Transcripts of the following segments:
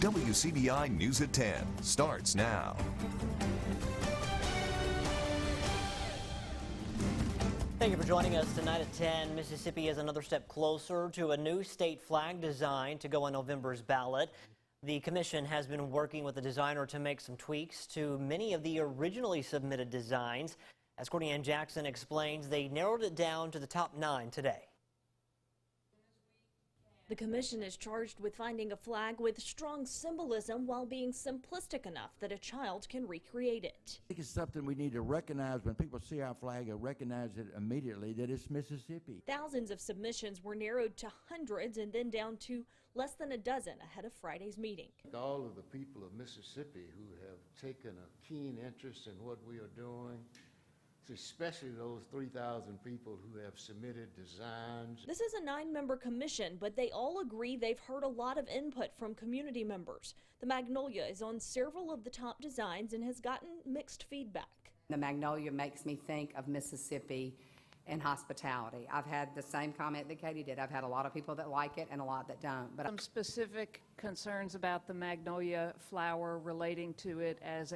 WCBI News at 10 starts now. Thank you for joining us tonight at 10. Mississippi is another step closer to a new state flag design to go on November's ballot. The commission has been working with the designer to make some tweaks to many of the originally submitted designs. As Courtney Ann Jackson explains, they narrowed it down to the top 9 today. The commission is charged with finding a flag with strong symbolism while being simplistic enough that a child can recreate it. I think it's something we need to recognize when people see our flag and recognize it immediately that it's Mississippi. Thousands of submissions were narrowed to hundreds and then down to less than a dozen ahead of Friday's meeting. All of the people of Mississippi who have taken a keen interest in what we are doing, especially those 3,000 people who have submitted designs. This is a 9-member commission, but they all agree they've heard a lot of input from community members. The Magnolia is on several of the top designs and has gotten mixed feedback. The Magnolia makes me think of Mississippi and hospitality. I've had the same comment that Katie did. I've had a lot of people that like it and a lot that don't. But some specific concerns about the Magnolia flower relating to it as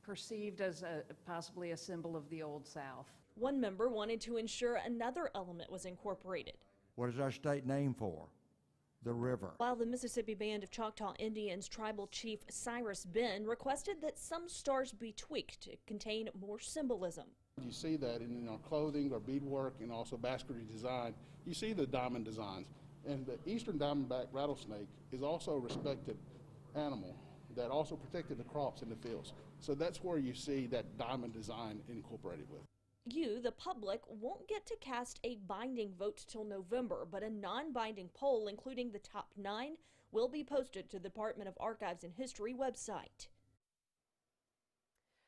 perceived as possibly a symbol of the Old South. One member wanted to ensure another element was incorporated. What is our state name for? The river. While the Mississippi Band of Choctaw Indians Tribal Chief Cyrus Ben requested that some stars be tweaked to contain more symbolism. You see that in our clothing, our beadwork, and also basketry design. You see the diamond designs. And the eastern diamondback rattlesnake is also a respected animal that also protected the crops in the fields. So that's where you see that diamond design incorporated with. You, the public, won't get to cast a binding vote till November, but a non-binding poll, including the top 9, will be posted to the Department of Archives and History website.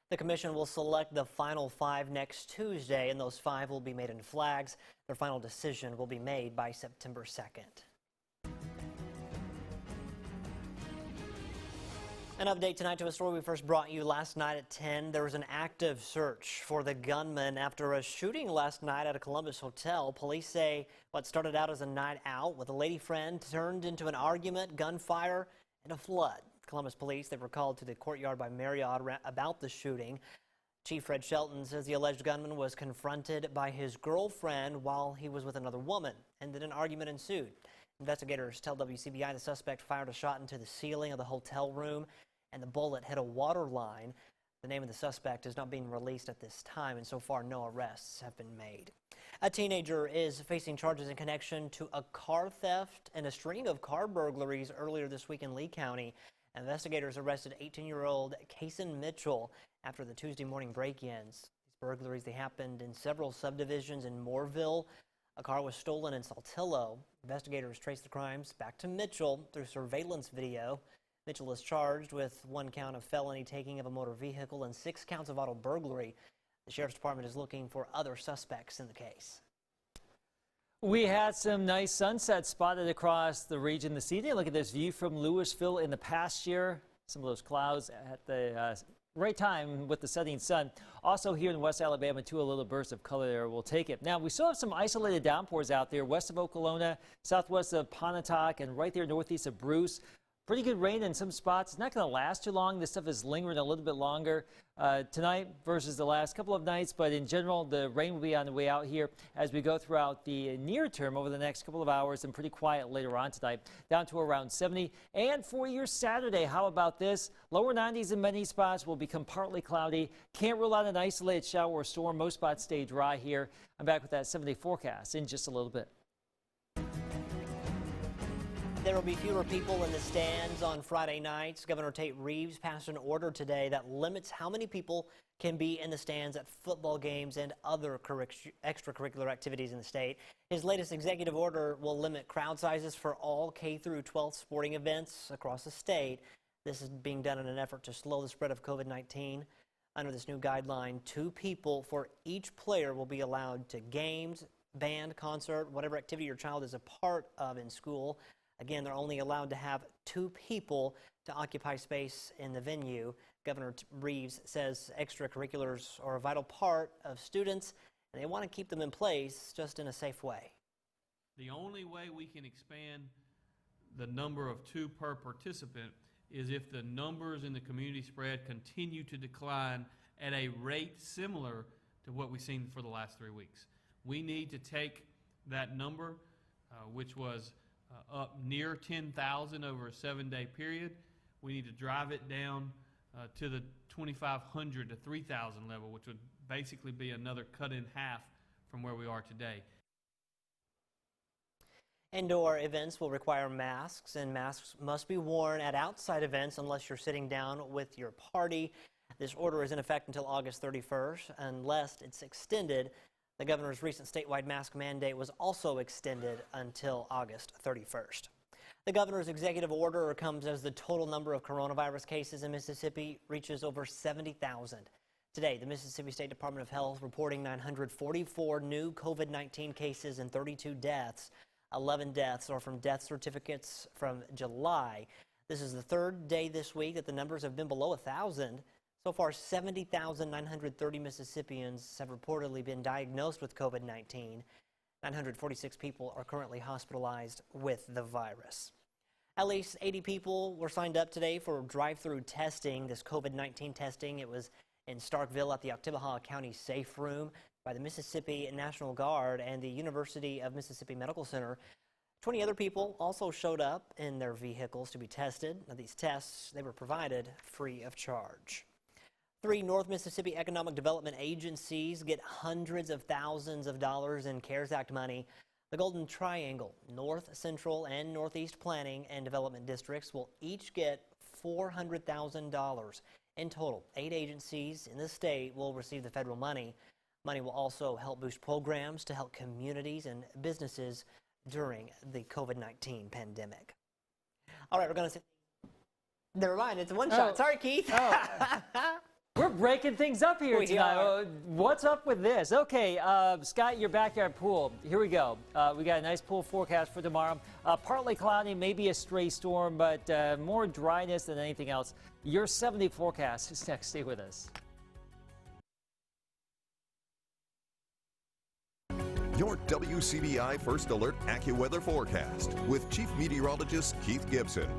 The commission will select the final 5 next Tuesday, and those 5 will be made into flags. Their final decision will be made by September 2nd. An update tonight to a story we first brought you last night at 10. There was an active search for the gunman after a shooting last night at a Columbus hotel. Police say what started out as a night out with a lady friend turned into an argument, gunfire, and a flood. Columbus police, they were called to the courtyard by Marriott about the shooting. Chief Fred Shelton says the alleged gunman was confronted by his girlfriend while he was with another woman, and then an argument ensued. Investigators tell WCBI the suspect fired a shot into the ceiling of the hotel room and the bullet hit a water line. The name of the suspect is not being released at this time, and so far no arrests have been made. A teenager is facing charges in connection to a car theft and a string of car burglaries earlier this week in Lee County. Investigators arrested 18-year-old Kason Mitchell after the Tuesday morning break-ins. These burglaries, they happened in several subdivisions in Mooreville. A car was stolen in Saltillo. Investigators traced the crimes back to Mitchell through surveillance video. Mitchell is charged with 1 count of felony taking of a motor vehicle and 6 counts of auto burglary. The Sheriff's Department is looking for other suspects in the case. We had some nice sunsets spotted across the region this evening. Look at this view from Louisville in the pasture. Some of those clouds at the right time with the setting sun. Also here in West Alabama, too, a little burst of color there. We'll take it. Now, we still have some isolated downpours out there west of Okolona, southwest of Pontotoc, and right there northeast of Bruce. Pretty good rain in some spots. It's not going to last too long. This stuff is lingering a little bit longer tonight versus the last couple of nights. But in general, the rain will be on the way out here as we go throughout the near term over the next couple of hours, and pretty quiet later on tonight, down to around 70. And for your Saturday, how about this? Lower 90s in many spots will become partly cloudy. Can't rule out an isolated shower or storm. Most spots stay dry here. I'm back with that 7-day forecast in just a little bit. There will be fewer people in the stands on Friday nights. Governor Tate Reeves passed an order today that limits how many people can be in the stands at football games and other extracurricular activities in the state. His latest executive order will limit crowd sizes for all K through 12 sporting events across the state. This is being done in an effort to slow the spread of COVID-19. Under this new guideline, 2 people for each player will be allowed to games, band, concert, whatever activity your child is a part of in school. Again, they're only allowed to have 2 people to occupy space in the venue. Governor Reeves says extracurriculars are a vital part of students, and they want to keep them in place just in a safe way. The only way we can expand the number of 2 per participant is if the numbers in the community spread continue to decline at a rate similar to what we've seen for the last 3 weeks. We need to take that number, which was up near 10,000 over a 7-day period. We need to drive it down to the 2,500 to 3,000 level, which would basically be another cut in half from where we are today. Indoor events will require masks, and masks must be worn at outside events unless you're sitting down with your party. This order is in effect until August 31st, unless it's extended. The governor's recent statewide mask mandate was also extended until August 31st. The governor's executive order comes as the total number of coronavirus cases in Mississippi reaches over 70,000. Today, the Mississippi State Department of Health reporting 944 new COVID-19 cases and 32 deaths. 11 deaths are from death certificates from July. This is the 3rd day this week that the numbers have been below 1,000. So far, 70,930 Mississippians have reportedly been diagnosed with COVID-19. 946 people are currently hospitalized with the virus. At least 80 people were signed up today for drive-through testing, this COVID-19 testing. It was in Starkville at the Accuweather County Safe Room by the Mississippi National Guard and the University of Mississippi Medical Center. 20 other people also showed up in their vehicles to be tested. Now, these tests, they were provided free of charge. 3 North Mississippi Economic Development agencies get hundreds of thousands of dollars in CARES Act money. The Golden Triangle, North, Central, and Northeast Planning and Development Districts will each get $400,000. In total, 8 agencies in the state will receive the federal money. Money will also help boost programs to help communities and businesses during the COVID-19 pandemic. All right, we're going to... Never mind, it's a one-shot. Sorry, Keith. We're breaking things up here tonight. What's up with this? Okay, Scott, your backyard pool. Here we go. We got a nice pool forecast for tomorrow. Partly cloudy, maybe a stray storm, but more dryness than anything else. Your 70 forecast is next. Stay with us. Your WCBI First Alert Accuweather Forecast with Chief Meteorologist Keith Gibson.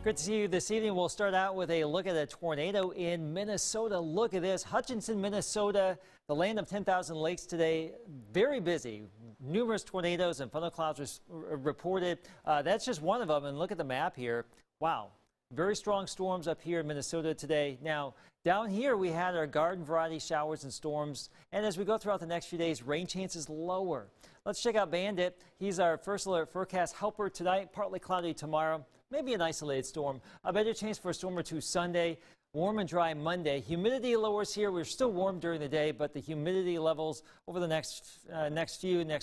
Good to see you this evening. We'll start out with a look at a tornado in Minnesota. Look at this. Hutchinson, Minnesota, the land of 10,000 lakes today. Very busy. Numerous tornadoes and thunderclouds reported. That's just one of them. And look at the map here. Wow. Very strong storms up here in Minnesota today. Now, down here we had our garden variety showers and storms. And as we go throughout the next few days, rain chances lower. Let's check out Bandit. He's our first alert forecast helper tonight. Partly cloudy tomorrow. Maybe an isolated storm. A better chance for a storm or two Sunday. Warm and dry Monday. Humidity lowers here. We're still warm during the day, but the humidity levels over the next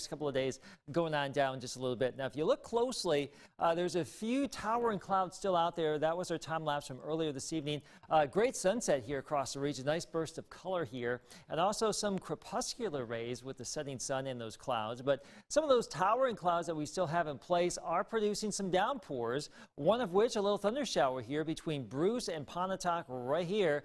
couple of days going on down just a little bit. Now, if you look closely, there's a few towering clouds still out there. That was our time lapse from earlier this evening. Great sunset here across the region. Nice burst of color here, and also some crepuscular rays with the setting sun in those clouds. But some of those towering clouds that we still have in place are producing some downpours. One of which a little thunder shower here between Bruce and Pontotoc right here.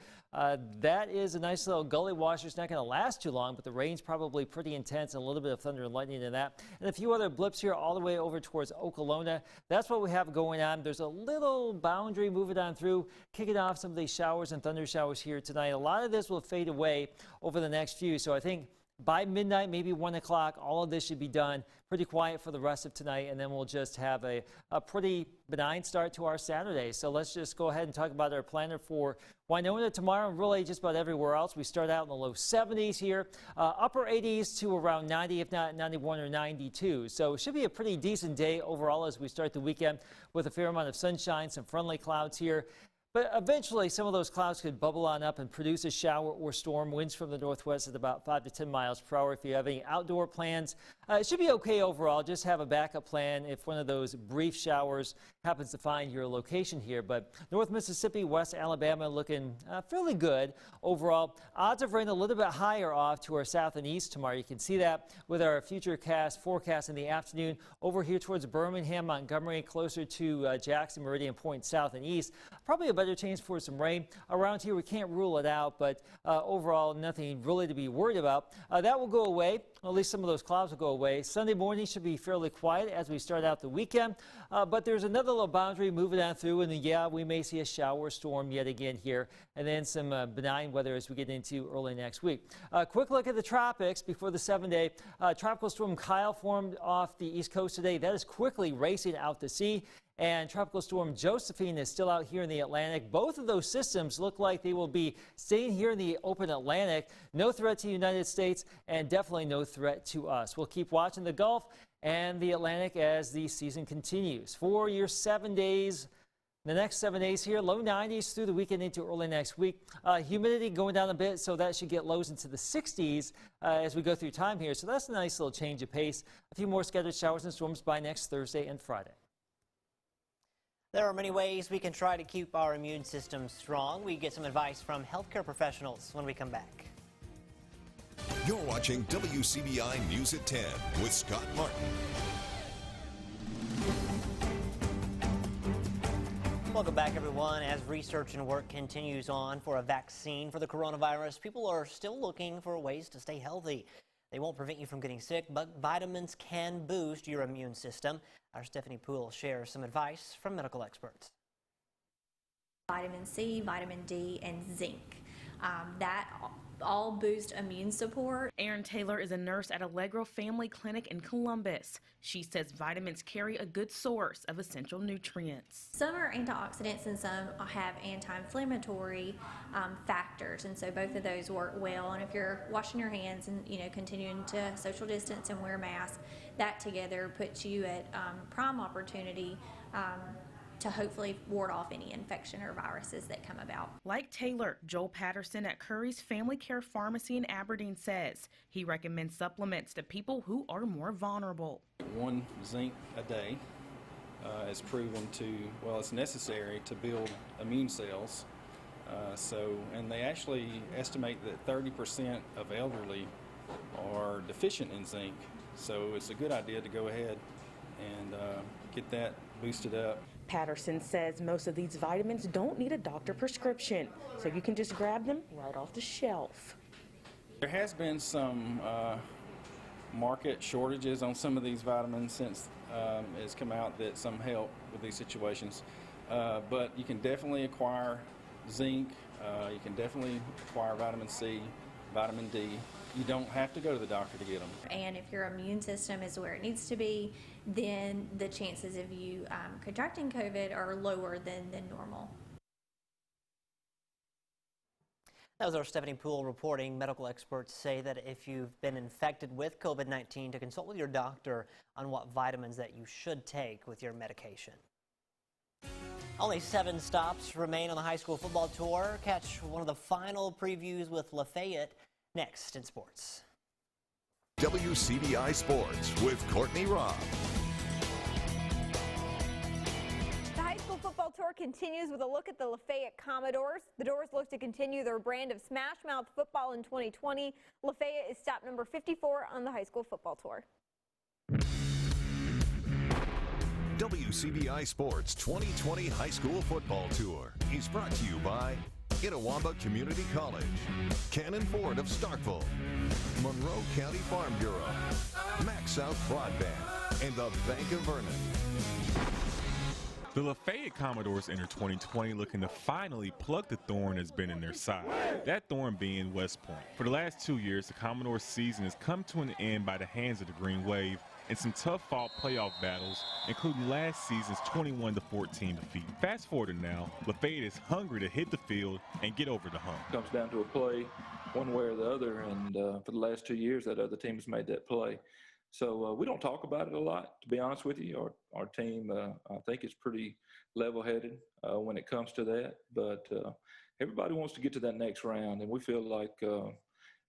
That is a nice little gully washer. It's not going to last too long, but the rain's probably pretty intense and a little bit of thunder and lightning in that. And a few other blips here all the way over towards Okolona. That's what we have going on. There's a little boundary moving on through, kicking off some of these showers and thunder showers here tonight. A lot of this will fade away over the next few. So I think by midnight, maybe 1 o'clock, all of this should be done. Pretty quiet for the rest of tonight, and then we'll just have a pretty benign start to our Saturday. So let's just go ahead and talk about our planner for Winona tomorrow, and really just about everywhere else. We start out in the low 70s here, upper 80s to around 90, if not 91 or 92. So it should be a pretty decent day overall as we start the weekend with a fair amount of sunshine, some friendly clouds here. But eventually, some of those clouds could bubble on up and produce a shower or storm. Winds from the northwest at about 5 to 10 miles per hour. If you have any outdoor plans, it should be okay overall. Just have a backup plan if one of those brief showers happens to find your location here. But North Mississippi, West Alabama looking fairly good overall. Odds of rain a little bit higher off to our south and east tomorrow. You can see that with our future forecast in the afternoon over here towards Birmingham, Montgomery, closer to Jackson, Meridian Point, south and east. Probably about better chance for some rain. Around here, we can't rule it out, but overall, nothing really to be worried about. That will go away. At least some of those clouds will go away. Sunday morning should be fairly quiet as we start out the weekend, but there's another little boundary moving on through, and yeah, we may see a shower storm yet again here, and then some benign weather as we get into early next week. Quick look at the tropics before the 7-day. Tropical storm Kyle formed off the east coast today. That is quickly racing out to sea. And Tropical Storm Josephine is still out here in the Atlantic. Both of those systems look like they will be staying here in the open Atlantic. No threat to the United States and definitely no threat to us. We'll keep watching the Gulf and the Atlantic as the season continues. For your 7 days, the next 7 days here, low 90s through the weekend into early next week. Humidity going down a bit, so that should get lows into the 60s as we go through time here. So that's a nice little change of pace. A few more scattered showers and storms by next Thursday and Friday. There are many ways we can try to keep our immune system strong. We get some advice from healthcare professionals when we come back. You're watching WCBI News at 10 with Scott Martin. Welcome back, everyone. As research and work continues on for a vaccine for the coronavirus, people are still looking for ways to stay healthy. They won't prevent you from getting sick, but vitamins can boost your immune system. Our Stephanie Poole shares some advice from medical experts. Vitamin C, vitamin D, and zinc. That all boost immune support. Erin Taylor is a nurse at Allegro Family Clinic in Columbus. She says vitamins carry a good source of essential nutrients. Some are antioxidants and some have anti-inflammatory factors, and so both of those work well. And if you're washing your hands and continuing to social distance and wear a mask, that together puts you at prime opportunity to hopefully ward off any infection or viruses that come about. Like Taylor, Joel Patterson at Curry's Family Care Pharmacy in Aberdeen says he recommends supplements to people who are more vulnerable. 1 zinc a day is proven to, it's necessary to build immune cells. And they actually estimate that 30% of elderly are deficient in zinc. So it's a good idea to go ahead and get that boosted up. Patterson says most of these vitamins don't need a doctor prescription, so you can just grab them right off the shelf. There has been some market shortages on some of these vitamins since it's come out that some help with these situations. But you can definitely acquire zinc, you can definitely acquire vitamin C, vitamin D. You don't have to go to the doctor to get them. And if your immune system is where it needs to be, then the chances of you contracting COVID are lower than normal. That was our Stephanie Poole reporting. Medical experts say that if you've been infected with COVID-19, to consult with your doctor on what vitamins that you should take with your medication. Only 7 stops remain on the high school football tour. Catch one of the final previews with Lafayette next in sports. WCBI Sports with Courtney Robb. The high school football tour continues with a look at the Lafayette Commodores. The Doors look to continue their brand of smash mouth football in 2020. Lafayette is stop number 54 on the high school football tour. WCBI Sports 2020 High School Football Tour is brought to you by Itawamba Community College, Cannon Ford of Starkville, Monroe County Farm Bureau, Max South Broadband, and the Bank of Vernon. The Lafayette Commodores enter 2020 looking to finally pluck the thorn that's been in their side, that thorn being West Point. For the last 2 years, the Commodores' season has come to an end by the hands of the Green Wave in some tough-fought playoff battles, including last season's 21-14 defeat. Fast forward to now, Lafayette is hungry to hit the field and get over the hump. It comes down to a play one way or the other, and for the last 2 years, that other team has made that play. So we don't talk about it a lot, to be honest with you. Our team, I think, is pretty level-headed when it comes to that. But everybody wants to get to that next round, and we feel like,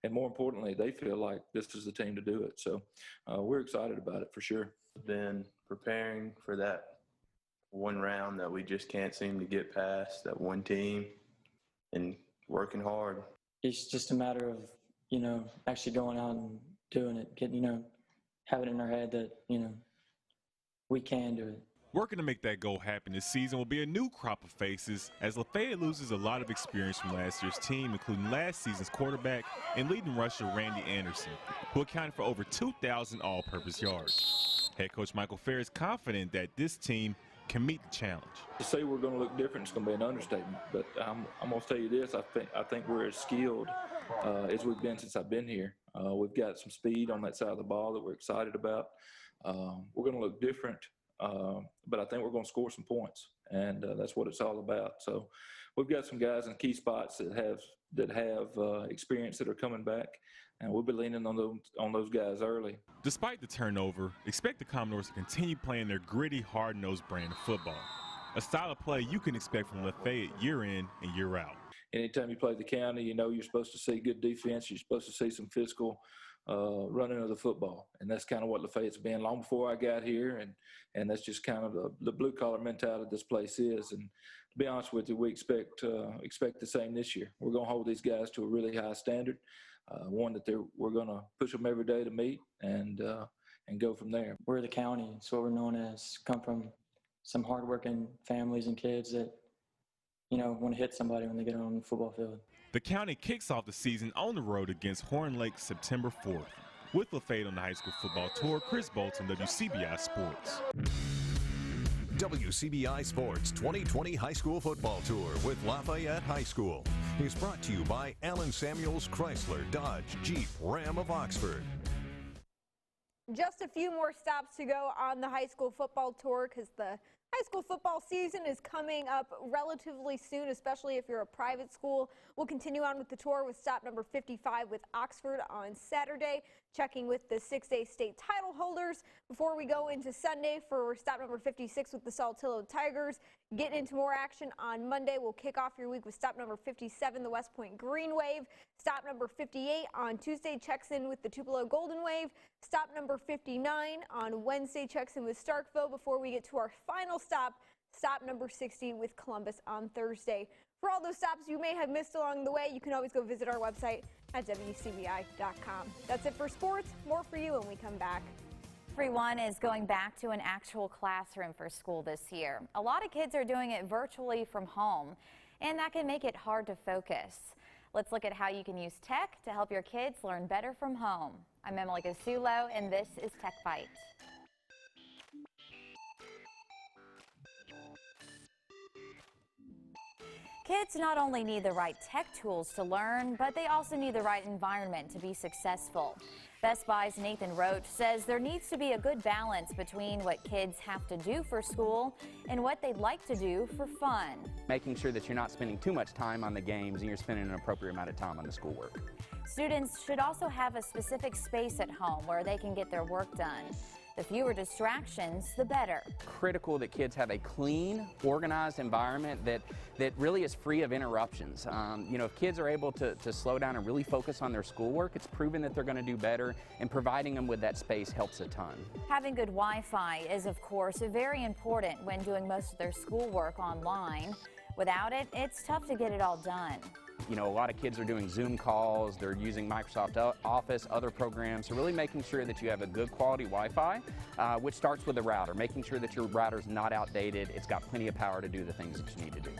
and more importantly, they feel like this is the team to do it. So we're excited about it for sure. Been preparing for that one round that we just can't seem to get past, that one team, and working hard. It's just a matter of, actually going out and doing it, getting, having it in our head that, we can do it. Working to make that goal happen this season will be a new crop of faces as Lafayette loses a lot of experience from last year's team, including last season's quarterback and leading rusher Randy Anderson, who accounted for over 2,000 all-purpose yards. Head coach Michael Fair is confident that this team can meet the challenge. To say we're going to look different is going to be an understatement, but I'm going to tell you this, I think we're as skilled as we've been since I've been here. We've got some speed on that side of the ball that we're excited about. We're going to look different, but I think we're going to score some points, and that's what it's all about. So we've got some guys in key spots that have experience that are coming back, and we'll be leaning on those guys early. Despite the turnover, expect the Commodores to continue playing their gritty, hard-nosed brand of football, a style of play you can expect from Lafayette year in and year out. Anytime you play the county, you know you're supposed to see good defense. You're supposed to see some physical running of the football, and that's kind of what Lafayette's been long before I got here, and that's just kind of the blue-collar mentality this place is. And to be honest with you, we expect the same this year. We're going to hold these guys to a really high standard, one that we're going to push them every day to meet, and go from there. We're the county. It's what we're known as. Come from some hardworking families and kids that, you know, want to hit somebody when they get on the football field. The county kicks off the season on the road against Horn Lake September 4th. With Lafayette on the high school football tour, Chris Bolton, WCBI Sports. WCBI Sports 2020 High School Football Tour with Lafayette High School is brought to you by Allen Samuels Chrysler, Dodge, Jeep, Ram of Oxford. Just a few more stops to go on the high school football tour because the high school football season is coming up relatively soon, especially if you're a private school. We'll continue on with the tour with stop number 55 with Oxford on Saturday, checking with the 6A state title holders before we go into Sunday for stop number 56 with the Saltillo Tigers. Getting into more action on Monday. We'll kick off your week with stop number 57, the West Point Green Wave. Stop number 58 on Tuesday checks in with the Tupelo Golden Wave. Stop number 59 on Wednesday checks in with Starkville before we get to our final stop number 60 with Columbus on Thursday. For all those stops you may have missed along the way, you can always go visit our website at WCBI.com. That's it for sports. More for you when we come back. Everyone is going back to an actual classroom for school this year. A lot of kids are doing it virtually from home, and that can make it hard to focus. Let's look at how you can use tech to help your kids learn better from home. I'm Emily Gasulo, and this is Tech Fight. Kids not only need the right tech tools to learn, but they also need the right environment to be successful. Best Buy's Nathan Roach says there needs to be a good balance between what kids have to do for school and what they'd like to do for fun. Making sure that you're not spending too much time on the games and you're spending an appropriate amount of time on the schoolwork. Students should also have a specific space at home where they can get their work done. The fewer distractions, the better. Critical that kids have a clean, organized environment that really is free of interruptions. You know, if kids are able to slow down and really focus on their schoolwork, it's proven that they're going to do better, and providing them with that space helps a ton. Having good Wi-Fi is, of course, very important when doing most of their schoolwork online. Without it, it's tough to get it all done. You know, a lot of kids are doing Zoom calls, they're using Microsoft Office, other programs, so really making sure that you have a good quality Wi-Fi, which starts with the router, making sure that your router's not outdated, it's got plenty of power to do the things that you need to do.